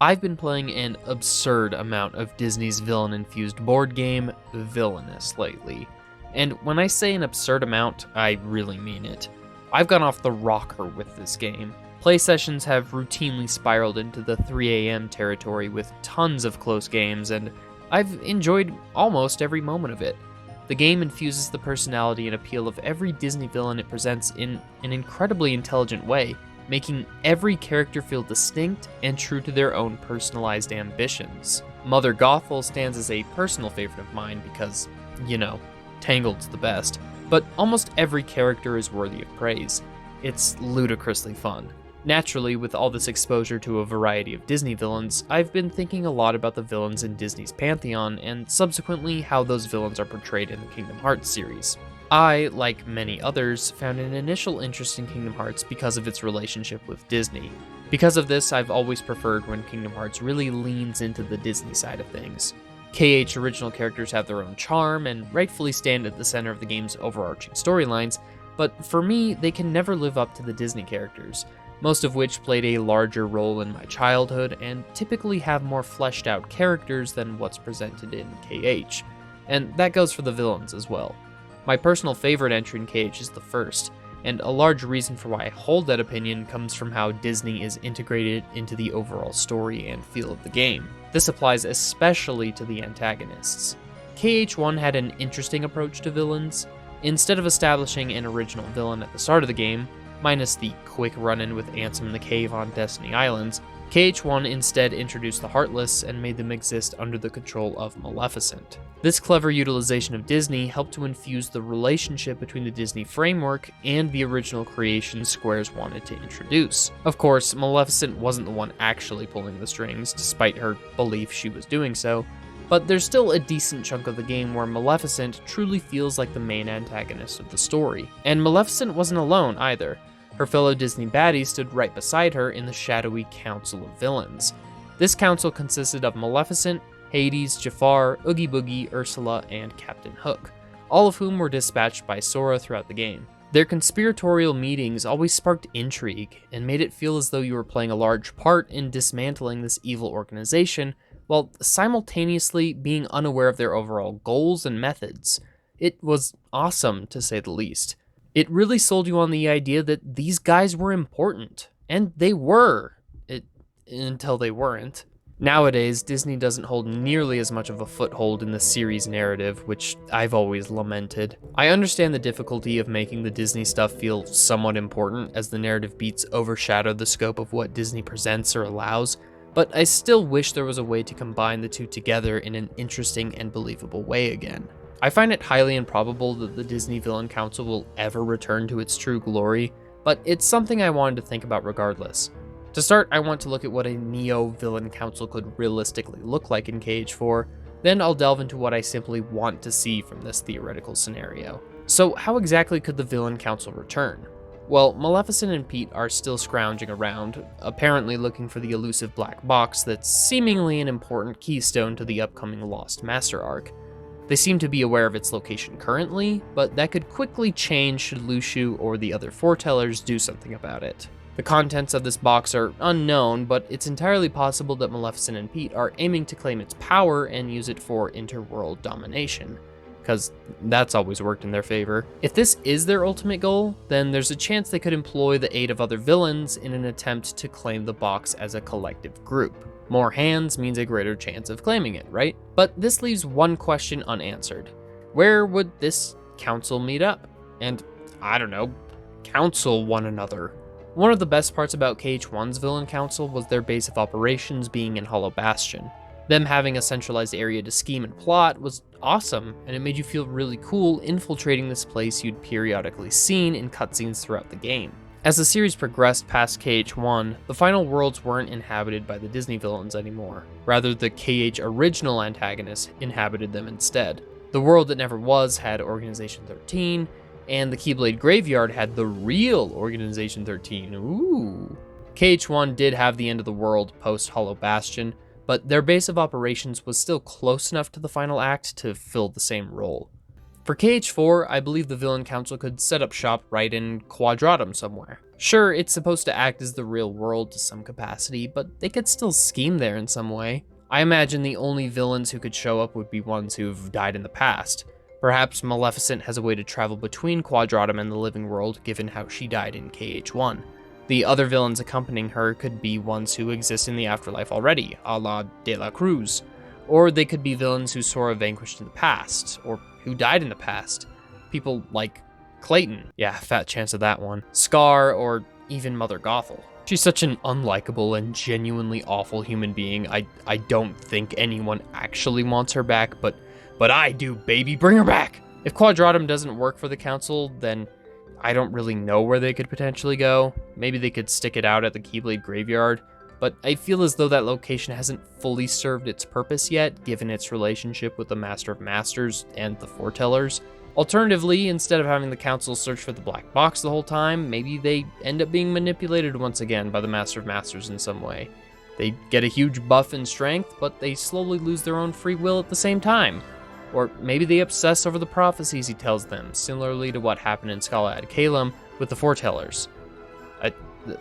I've been playing an absurd amount of Disney's villain-infused board game, Villainous, lately. And when I say an absurd amount, I really mean it. I've gone off the rocker with this game. Play sessions have routinely spiraled into the 3 a.m. territory with tons of close games, and I've enjoyed almost every moment of it. The game infuses the personality and appeal of every Disney villain it presents in an incredibly intelligent way, making every character feel distinct and true to their own personalized ambitions. Mother Gothel stands as a personal favorite of mine because, Tangled's the best, but almost every character is worthy of praise. It's ludicrously fun. Naturally, with all this exposure to a variety of Disney villains, I've been thinking a lot about the villains in Disney's pantheon, and subsequently how those villains are portrayed in the Kingdom Hearts series. I, like many others, found an initial interest in Kingdom Hearts because of its relationship with Disney. Because of this, I've always preferred when Kingdom Hearts really leans into the Disney side of things. KH original characters have their own charm and rightfully stand at the center of the game's overarching storylines, but for me, they can never live up to the Disney characters, most of which played a larger role in my childhood and typically have more fleshed out characters than what's presented in KH. And that goes for the villains as well. My personal favorite entry in KH is the first, and a large reason for why I hold that opinion comes from how Disney is integrated into the overall story and feel of the game. This applies especially to the antagonists. KH1 had an interesting approach to villains. Instead of establishing an original villain at the start of the game, minus the quick run-in with Ansem in the cave on Destiny Islands, KH1 instead introduced the Heartless and made them exist under the control of Maleficent. This clever utilization of Disney helped to infuse the relationship between the Disney framework and the original creation Squares wanted to introduce. Of course, Maleficent wasn't the one actually pulling the strings, despite her belief she was doing so, but there's still a decent chunk of the game where Maleficent truly feels like the main antagonist of the story. And Maleficent wasn't alone either. Her fellow Disney baddies stood right beside her in the shadowy Council of Villains. This council consisted of Maleficent, Hades, Jafar, Oogie Boogie, Ursula, and Captain Hook, all of whom were dispatched by Sora throughout the game. Their conspiratorial meetings always sparked intrigue and made it feel as though you were playing a large part in dismantling this evil organization, while simultaneously being unaware of their overall goals and methods. It was awesome, to say the least. It really sold you on the idea that these guys were important, and they were, until they weren't. Nowadays, Disney doesn't hold nearly as much of a foothold in the series narrative, which I've always lamented. I understand the difficulty of making the Disney stuff feel somewhat important, as the narrative beats overshadow the scope of what Disney presents or allows, but I still wish there was a way to combine the two together in an interesting and believable way again. I find it highly improbable that the Disney Villain Council will ever return to its true glory, but it's something I wanted to think about regardless. To start, I want to look at what a Neo-Villain Council could realistically look like in KH4, then I'll delve into what I simply want to see from this theoretical scenario. So how exactly could the Villain Council return? Well, Maleficent and Pete are still scrounging around, apparently looking for the elusive black box that's seemingly an important keystone to the upcoming Lost Master arc. They seem to be aware of its location currently, but that could quickly change should Luxu or the other foretellers do something about it. The contents of this box are unknown, but it's entirely possible that Maleficent and Pete are aiming to claim its power and use it for interworld domination, because that's always worked in their favor. If this is their ultimate goal, then there's a chance they could employ the aid of other villains in an attempt to claim the box as a collective group. More hands means a greater chance of claiming it, right? But this leaves one question unanswered. Where would this council meet up? And, counsel one another. One of the best parts about KH1's Villain Council was their base of operations being in Hollow Bastion. Them having a centralized area to scheme and plot was awesome, and it made you feel really cool infiltrating this place you'd periodically seen in cutscenes throughout the game. As the series progressed past KH1, the final worlds weren't inhabited by the Disney villains anymore. Rather, the KH original antagonists inhabited them instead. The world that never was had Organization 13, and the Keyblade Graveyard had the real Organization 13. Ooh. KH1 did have the end of the world post Hollow Bastion, but their base of operations was still close enough to the final act to fill the same role. For KH4, I believe the Villain Council could set up shop right in Quadratum somewhere. Sure, it's supposed to act as the real world to some capacity, but they could still scheme there in some way. I imagine the only villains who could show up would be ones who've died in the past. Perhaps Maleficent has a way to travel between Quadratum and the living world, given how she died in KH1. The other villains accompanying her could be ones who exist in the afterlife already, a la De La Cruz. Or they could be villains who Sora vanquished in the past, or who died in the past. People like Clayton. Yeah, fat chance of that one. Scar, or even Mother Gothel. She's such an unlikable and genuinely awful human being. I don't think anyone actually wants her back, but I do, baby. Bring her back! If Quadratum doesn't work for the council, then I don't really know where they could potentially go. Maybe they could stick it out at the Keyblade Graveyard, but I feel as though that location hasn't fully served its purpose yet, given its relationship with the Master of Masters and the Foretellers. Alternatively, instead of having the council search for the black box the whole time, maybe they end up being manipulated once again by the Master of Masters in some way. They get a huge buff in strength, but they slowly lose their own free will at the same time. Or maybe they obsess over the prophecies he tells them, similarly to what happened in Scala ad Caelum with the Foretellers.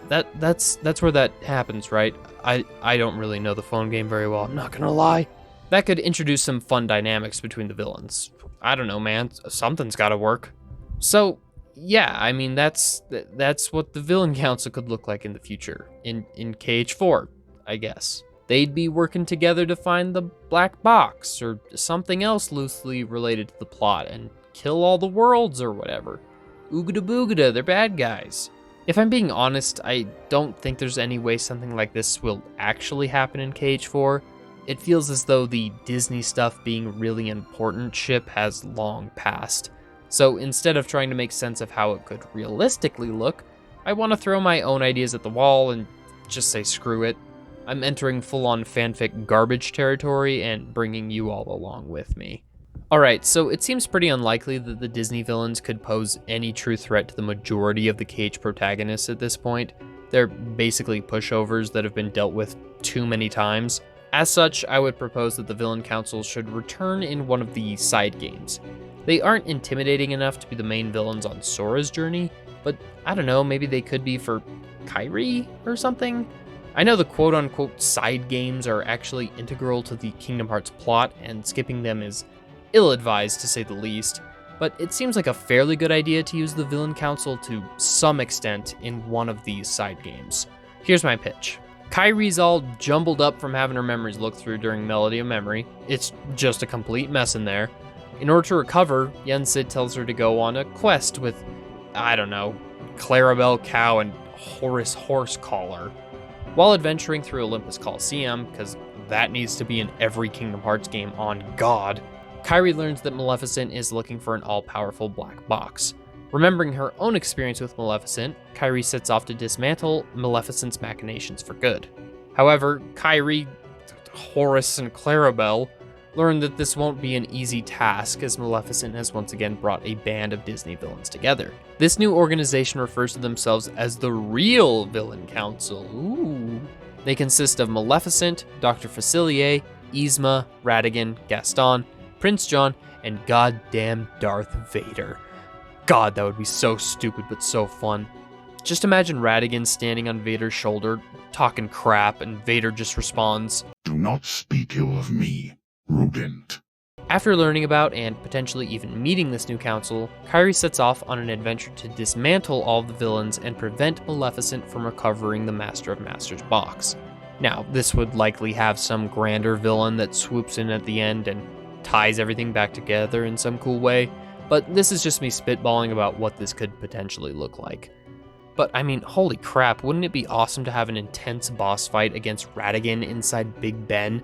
That's where that happens, right? I don't really know the phone game very well, I'm not gonna lie. That could introduce some fun dynamics between the villains. I don't know, man. Something's gotta work. So, yeah, I mean, that's what the Villain Council could look like in the future. In KH4, I guess. They'd be working together to find the black box, or something else loosely related to the plot, and kill all the worlds or whatever. Oogada boogada, they're bad guys. If I'm being honest, I don't think there's any way something like this will actually happen in KH4. It feels as though the Disney stuff being really important ship has long passed. So instead of trying to make sense of how it could realistically look, I want to throw my own ideas at the wall and just say screw it. I'm entering full-on fanfic garbage territory and bringing you all along with me. Alright, so it seems pretty unlikely that the Disney villains could pose any true threat to the majority of the KH protagonists at this point. They're basically pushovers that have been dealt with too many times. As such, I would propose that the Villain Council should return in one of the side games. They aren't intimidating enough to be the main villains on Sora's journey, but I don't know, maybe they could be for Kairi or something? I know the quote-unquote side games are actually integral to the Kingdom Hearts plot, and skipping them is ill-advised to say the least, but it seems like a fairly good idea to use the Villain Council to some extent in one of these side games. Here's my pitch. Kairi's all jumbled up from having her memories looked through during Melody of Memory. It's just a complete mess in there. In order to recover, Yen Sid tells her to go on a quest with, I don't know, Clarabelle Cow and Horus Horsecaller. While adventuring through Olympus Coliseum, because that needs to be in every Kingdom Hearts game on God, Kairi learns that Maleficent is looking for an all-powerful black box. Remembering her own experience with Maleficent, Kairi sets off to dismantle Maleficent's machinations for good. However, Kairi, Horus, and Clarabelle learn that this won't be an easy task, as Maleficent has once again brought a band of Disney villains together. This new organization refers to themselves as the Real Villain Council. Ooh. They consist of Maleficent, Dr. Facilier, Yzma, Ratigan, Gaston, Prince John, and goddamn Darth Vader. God, that would be so stupid but so fun. Just imagine Ratigan standing on Vader's shoulder, talking crap, and Vader just responds, "Do not speak ill of me, rodent." After learning about and potentially even meeting this new council, Kairi sets off on an adventure to dismantle all of the villains and prevent Maleficent from recovering the Master of Masters box. Now, this would likely have some grander villain that swoops in at the end and ties everything back together in some cool way, but this is just me spitballing about what this could potentially look like. But I mean, holy crap, wouldn't it be awesome to have an intense boss fight against Ratigan inside Big Ben?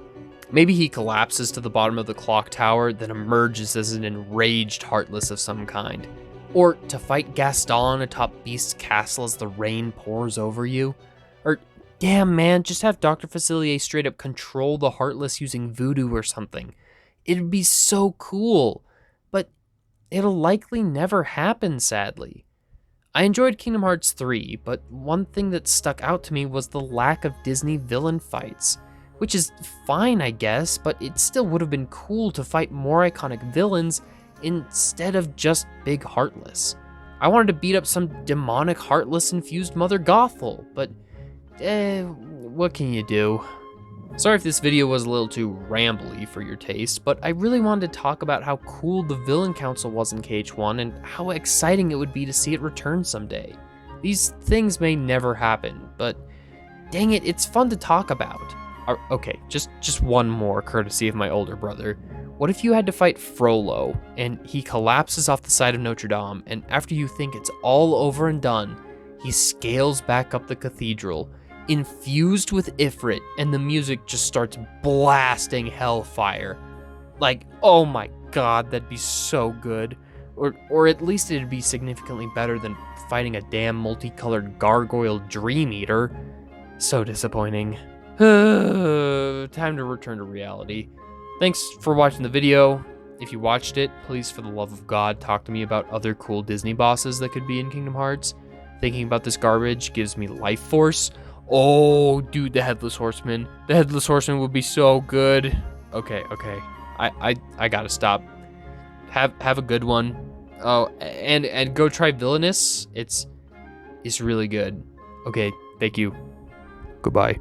Maybe he collapses to the bottom of the clock tower, then emerges as an enraged Heartless of some kind. Or to fight Gaston atop Beast's castle as the rain pours over you. Or, damn man, just have Dr. Facilier straight up control the Heartless using voodoo or something. It'd be so cool, but it'll likely never happen, sadly. I enjoyed Kingdom Hearts 3, but one thing that stuck out to me was the lack of Disney villain fights. Which is fine, I guess, but it still would have been cool to fight more iconic villains instead of just Big Heartless. I wanted to beat up some demonic Heartless infused Mother Gothel, but what can you do? Sorry if this video was a little too rambly for your taste, but I really wanted to talk about how cool the Villain Council was in KH1 and how exciting it would be to see it return someday. These things may never happen, but dang it, it's fun to talk about. Okay, just one more courtesy of my older brother. What if you had to fight Frollo, and he collapses off the side of Notre Dame, and after you think it's all over and done, he scales back up the cathedral, infused with Ifrit, and the music just starts blasting hellfire. Like, oh my god, that'd be so good. Or at least it'd be significantly better than fighting a damn multicolored gargoyle Dream Eater. So disappointing. Time to return to reality. Thanks for watching the video. If you watched it, please, for the love of God, talk to me about other cool Disney bosses that could be in Kingdom Hearts. Thinking about this garbage gives me life force. Oh, dude, the Headless Horseman. The Headless Horseman would be so good. Okay. I gotta stop. Have a good one. Oh, and go try Villainous. It's really good. Okay, thank you. Goodbye.